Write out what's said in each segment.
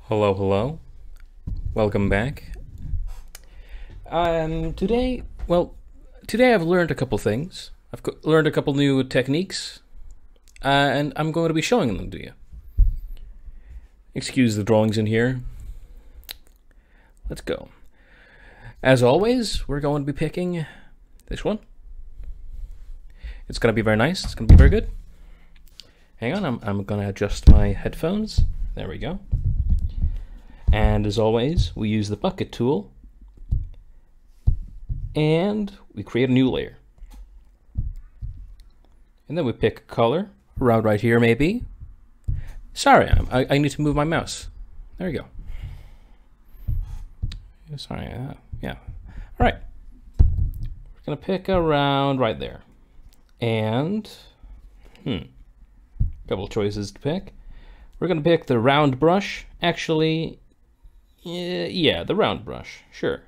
Hello, hello. Welcome back. Today I've learned a couple things. Learned a couple new techniques, and I'm going to be showing them to you. Excuse the drawings in here. Let's go. As always, we're going to be picking this one. It's going to be very nice. It's going to be very good. Hang on, I'm going to adjust my headphones. There we go. And as always, we use the bucket tool and we create a new layer. And then we pick a color around right here, maybe. Sorry, I need to move my mouse. There you go. Sorry, yeah. All right. We're gonna pick around right there. And, a couple choices to pick. We're gonna pick the round brush. Actually, yeah, the round brush, sure.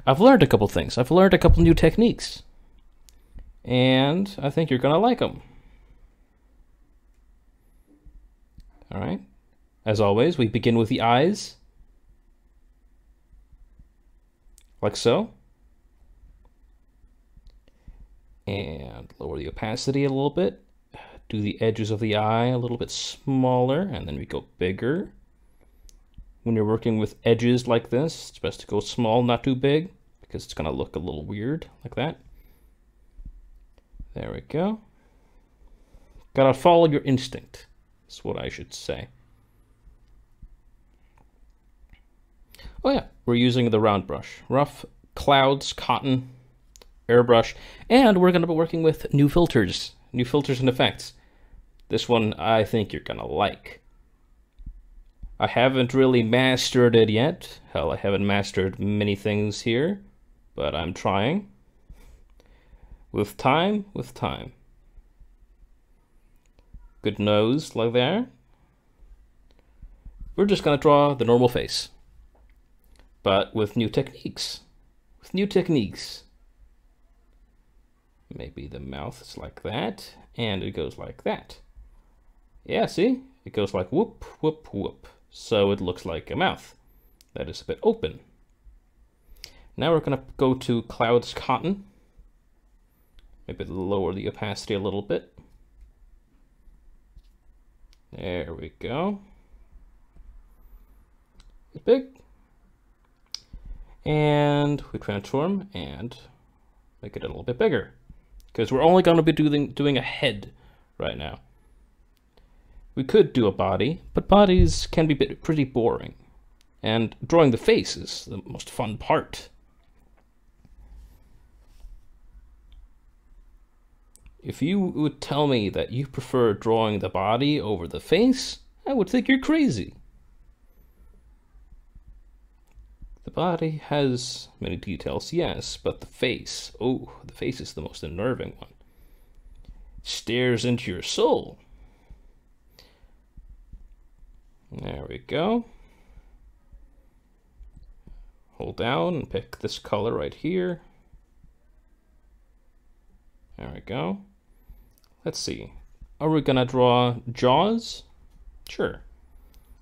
I've learned a couple things. I've learned a couple new techniques. And I think you're gonna like them. All right. As always, we begin with the eyes. Like so. And lower the opacity a little bit. Do the edges of the eye a little bit smaller, and then we go bigger. When you're working with edges like this, it's best to go small, not too big, because it's going to look a little weird like that. There we go. Gotta follow your instinct, is what I should say. Oh yeah, we're using the round brush. Rough clouds, cotton, airbrush, and we're going to be working with new filters and effects. This one I think you're going to like. I haven't really mastered it yet. Hell, I haven't mastered many things here, but I'm trying. With time. Good nose, like there. We're just gonna draw the normal face, but with new techniques. Maybe the mouth is like that, and it goes like that. Yeah, see? It goes like whoop, whoop, whoop. So it looks like a mouth that is a bit open. Now we're going to go to clouds, cotton. Maybe lower the opacity a little bit. There we go. It's big. And we transform and make it a little bit bigger, because we're only going to be doing a head right now. We could do a body, but bodies can be pretty boring. And drawing the face is the most fun part. If you would tell me that you prefer drawing the body over the face, I would think you're crazy. The body has many details, yes, but the face, oh, the face is the most unnerving one. It stares into your soul. There we go. Hold down and pick this color right here. There we go. Let's see. Are we gonna draw jaws? Sure.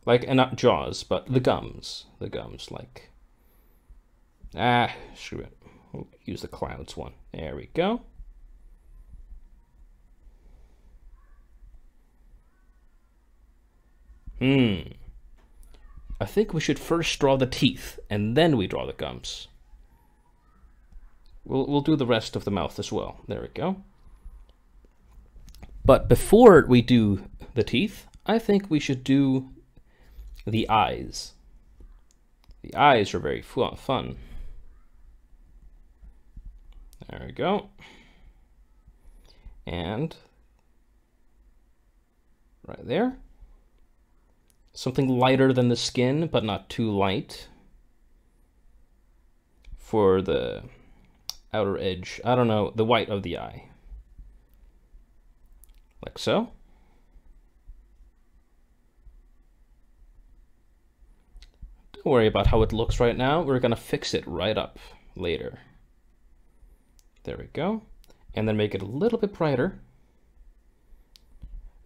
Like, and not jaws, but the gums. The gums, like. Screw it. We'll use the clouds one. There we go. I think we should first draw the teeth, and then we draw the gums. We'll do the rest of the mouth as well. There we go. But before we do the teeth, I think we should do the eyes. The eyes are very fun. There we go. And right there. Something lighter than the skin, but not too light. For the outer edge, I don't know, the white of the eye. Like so. Don't worry about how it looks right now. We're gonna fix it right up later. There we go. And then make it a little bit brighter.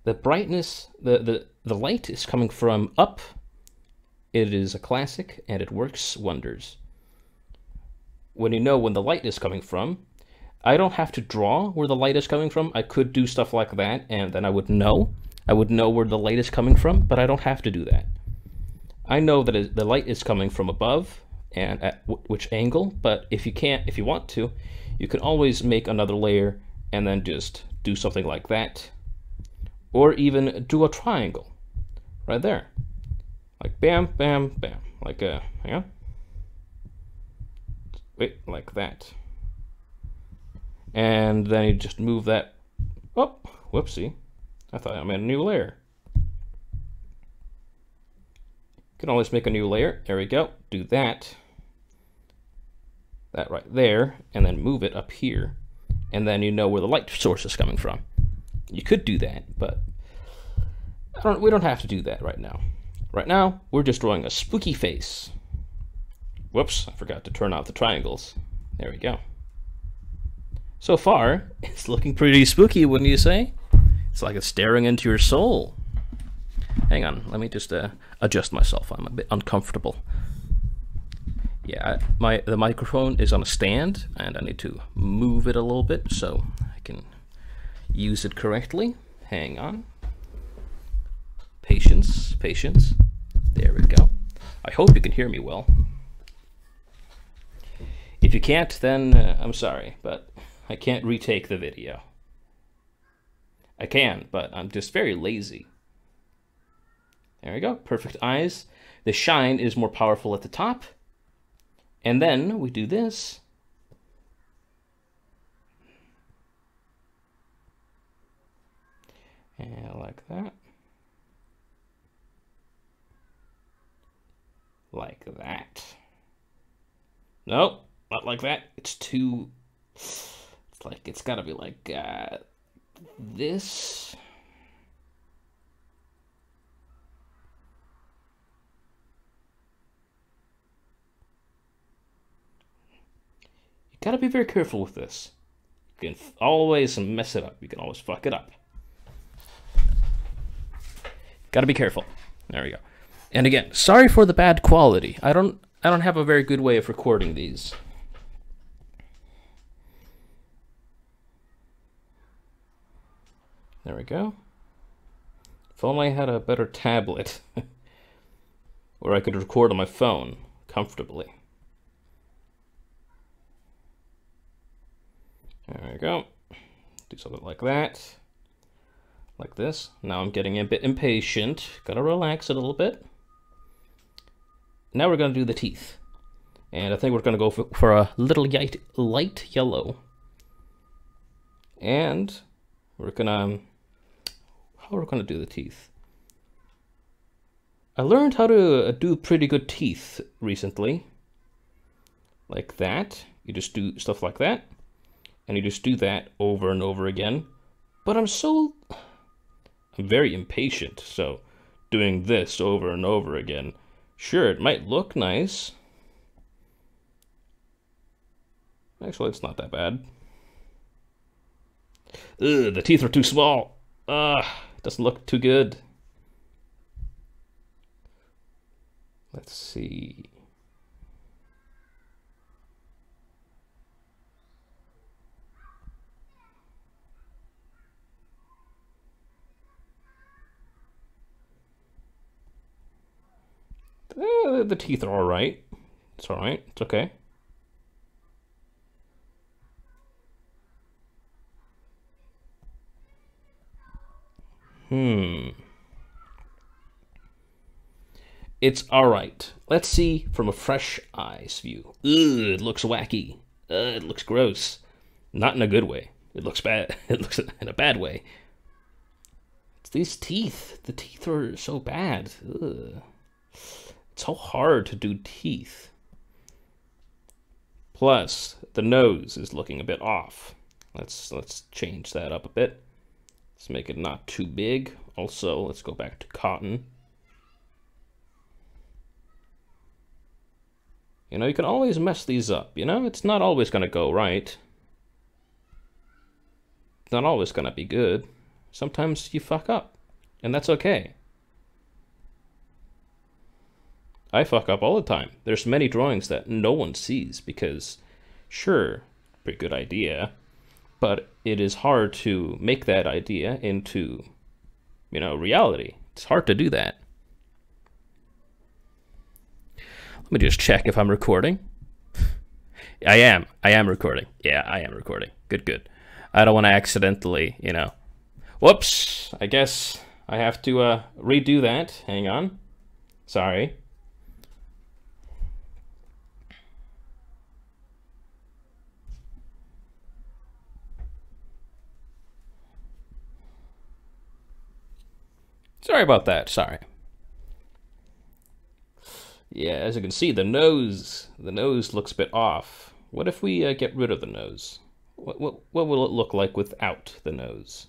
the brightness, the light is coming from up. It is a classic, and it works wonders. When you know when the light is coming from, I don't have to draw where the light is coming from. I could do stuff like that, and then I would know. I would know where the light is coming from, but I don't have to do that. I know that the light is coming from above, and at which angle, but if you want to, you can always make another layer and then just do something like that. Or even do a triangle right there. Like bam, bam, bam. Like hang on. Wait, like that. And then you just move that. Oh, whoopsie. I thought I made a new layer. You can always make a new layer. There we go. Do that. That right there. And then move it up here. And then you know where the light source is coming from. You could do that, but we don't have to do that right now. Right now, we're just drawing a spooky face. Whoops, I forgot to turn off the triangles. There we go. So far, it's looking pretty spooky, wouldn't you say? It's like it's staring into your soul. Hang on, let me just adjust myself. I'm a bit uncomfortable. Yeah, the microphone is on a stand, and I need to move it a little bit so I can use it correctly. Hang on. Patience, patience. There we go. I hope you can hear me well. If you can't, then I'm sorry, but I can't retake the video. I can, but I'm just very lazy. There we go, perfect eyes. The shine is more powerful at the top. And then we do this. And like that. Like that. Nope, not like that. It's too... It's like, it's gotta be like this. You gotta be very careful with this. You can always mess it up. You can always fuck it up. Gotta be careful. There we go. And again, sorry for the bad quality. I don't have a very good way of recording these. There we go. If only I had a better tablet where I could record on my phone comfortably. There we go. Do something like that. Like this. Now I'm getting a bit impatient. Gotta relax a little bit. Now we're gonna do the teeth. And I think we're gonna go for a little light yellow. And we're gonna... How are we gonna do the teeth? I learned how to do pretty good teeth recently. Like that. You just do stuff like that. And you just do that over and over again. But I'm very impatient, so doing this over and over again. Sure, it might look nice. Actually, it's not that bad. Ugh, the teeth are too small. Ugh, it doesn't look too good. Let's see. The teeth are alright. It's alright. It's okay. It's alright. Let's see from a fresh eyes view. Ugh, it looks wacky. It looks gross. Not in a good way. It looks bad. It looks in a bad way. It's these teeth. The teeth are so bad. Ugh. It's so hard to do teeth. Plus, the nose is looking a bit off. Let's change that up a bit. Let's make it not too big. Also, let's go back to cotton. You know, you can always mess these up, you know? It's not always gonna go right. It's not always gonna be good. Sometimes you fuck up. And that's okay. I fuck up all the time. There's many drawings that no one sees because, sure, pretty good idea, but it is hard to make that idea into, reality. It's hard to do that. Let me just check if I'm recording. I am recording. Yeah, I am recording. Good. I don't want to accidentally, Whoops! I guess I have to redo that. Hang on. Sorry. Sorry about that. Sorry. Yeah, as you can see, the nose looks a bit off. What if we get rid of the nose? What will it look like without the nose?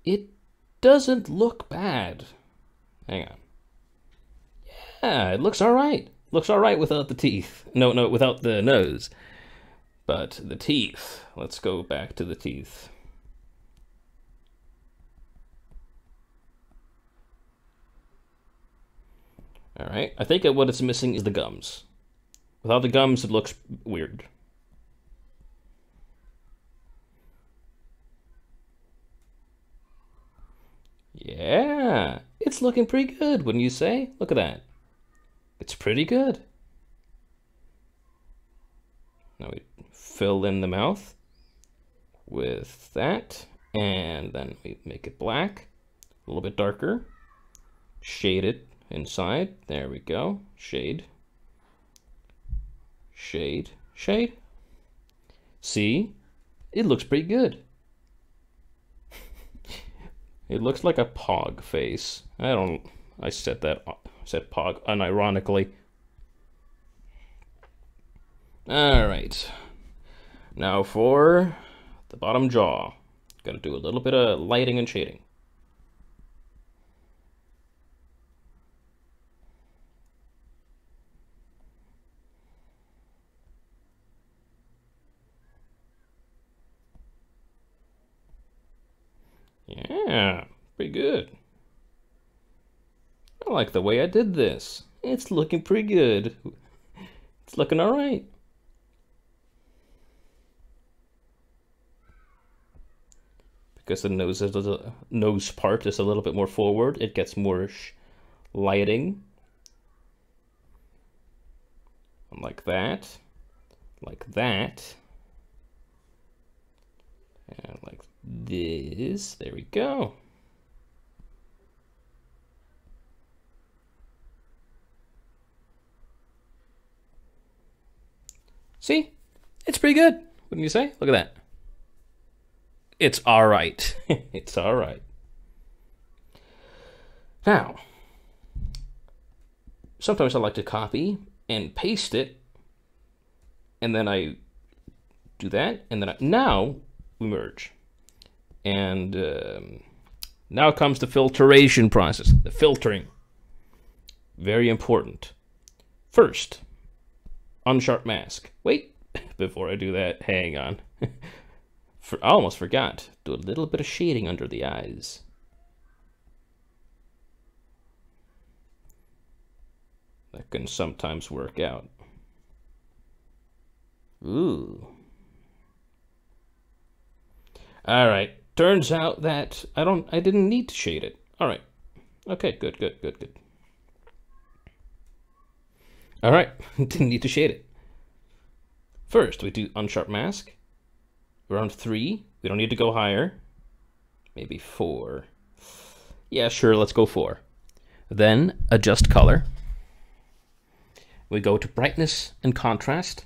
It doesn't look bad. Hang on. Yeah, it looks all right. Looks all right without the teeth. No, without the nose. But the teeth. Let's go back to the teeth. All right. I think what it's missing is the gums. Without the gums, it looks weird. Yeah, it's looking pretty good, wouldn't you say? Look at that. It's pretty good. Now we fill in the mouth with that, and then we make it black, a little bit darker, shade it inside. There we go. Shade. Shade. Shade. See? It looks pretty good. It looks like a pog face. I said pog unironically. All right. Now for the bottom jaw. Gotta do a little bit of lighting and shading. Yeah, pretty good. I like the way I did this. It's looking pretty good. It's looking all right. Because the nose part is a little bit more forward, it gets more lighting. Like that. Like that. And like this. There we go. See? It's pretty good, wouldn't you say? Look at that. It's all right. It's all right. Now, sometimes I like to copy and paste it, and then I do that, and then now we merge. And now comes the filtration process, the filtering. Very important. First, unsharp mask. Wait, before I do that, hang on. I almost forgot. Do a little bit of shading under the eyes. That can sometimes work out. Ooh. All right. Turns out that I didn't need to shade it. All right. Okay, good. All right. Didn't need to shade it. First, we do unsharp mask. Around 3. We don't need to go higher. Maybe 4. Yeah, sure, let's go 4. Then adjust color. We go to brightness and contrast.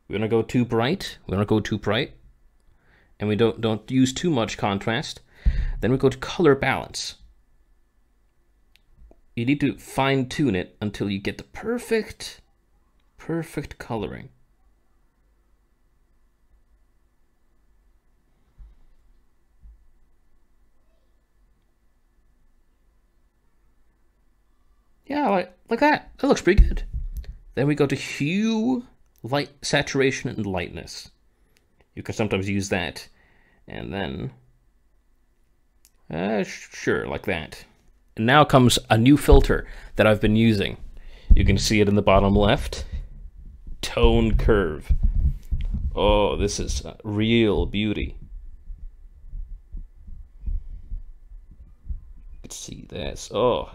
We don't go too bright. And we don't use too much contrast. Then we go to color balance. You need to fine tune it until you get the perfect coloring. Yeah, like that. That looks pretty good. Then we go to hue, light, saturation, and lightness. You can sometimes use that. And then, sure, like that. And now comes a new filter that I've been using. You can see it in the bottom left. Tone curve. Oh, this is real beauty. Let's see this. Oh.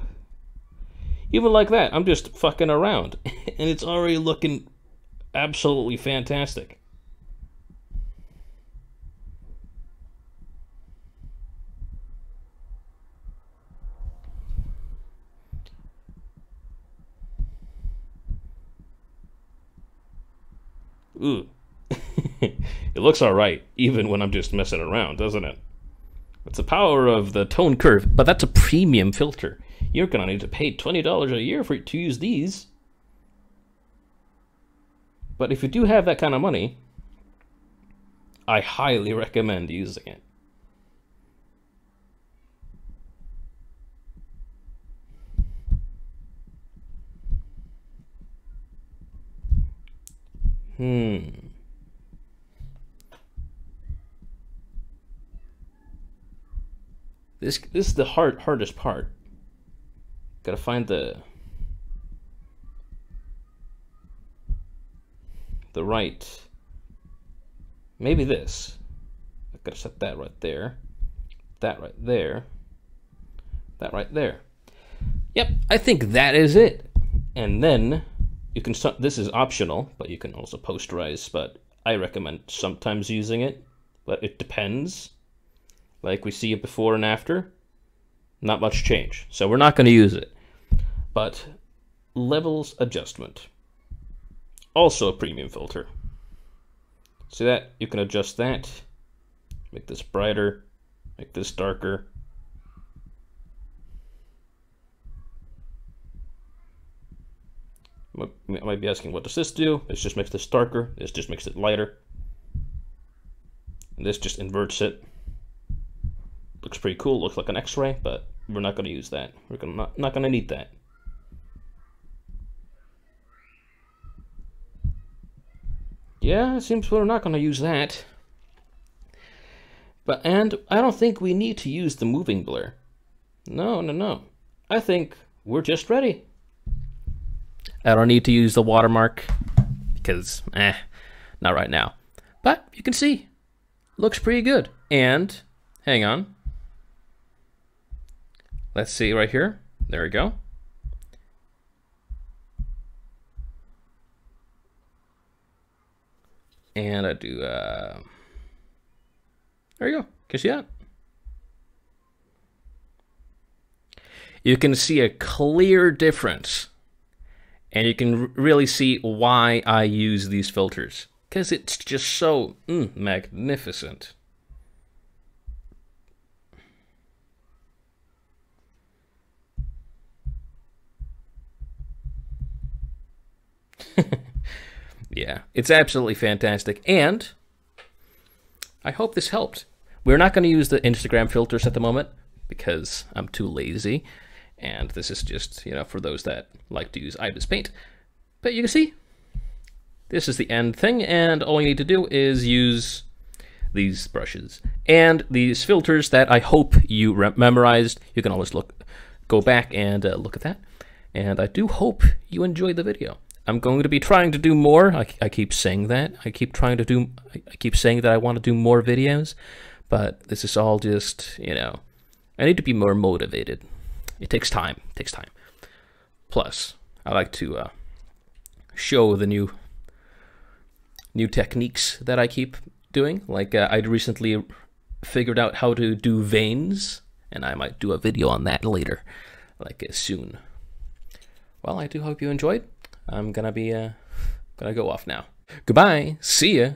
Even like that, I'm just fucking around. And it's already looking absolutely fantastic. Ooh. It looks alright, even when I'm just messing around, doesn't it? It's the power of the tone curve, but that's a premium filter. You're gonna need to pay $20 a year to use these. But if you do have that kind of money, I highly recommend using it. This is the hardest part. Gotta find the right. Maybe this. I gotta set that right there. That right there. That right there. Yep, I think that is it. And then you can. This is optional, but you can also posterize. But I recommend sometimes using it. But it depends. Like we see it before and after, not much change. So we're not going to use it. But levels adjustment, also a premium filter. See that? You can adjust that, make this brighter, make this darker. I might be asking, what does this do? This just makes this darker, this just makes it lighter. And this just inverts it. Looks pretty cool, looks like an X-ray, but we're not going to use that. We're not going to need that. Yeah, it seems we're not going to use that. And I don't think we need to use the moving blur. No. I think we're just ready. I don't need to use the watermark because, not right now. But you can see, looks pretty good. And, hang on. Let's see right here. There we go. And I do, there you go. Can you see that? You can see a clear difference. And you can really see why I use these filters. Because it's just so magnificent. Yeah, it's absolutely fantastic. And I hope this helped. We're not going to use the Instagram filters at the moment because I'm too lazy. And this is just, for those that like to use ibisPaint. But you can see, this is the end thing. And all you need to do is use these brushes. And these filters that I hope you memorized. You can always go back and look at that. And I do hope you enjoyed the video. I'm going to be trying to do more. I keep saying that. I keep saying that I want to do more videos. But this is all just, I need to be more motivated. It takes time. Plus, I like to show the new techniques that I keep doing. Like I recently figured out how to do veins, and I might do a video on that later, like soon. Well, I do hope you enjoyed. I'm gonna go off now. Goodbye. See ya.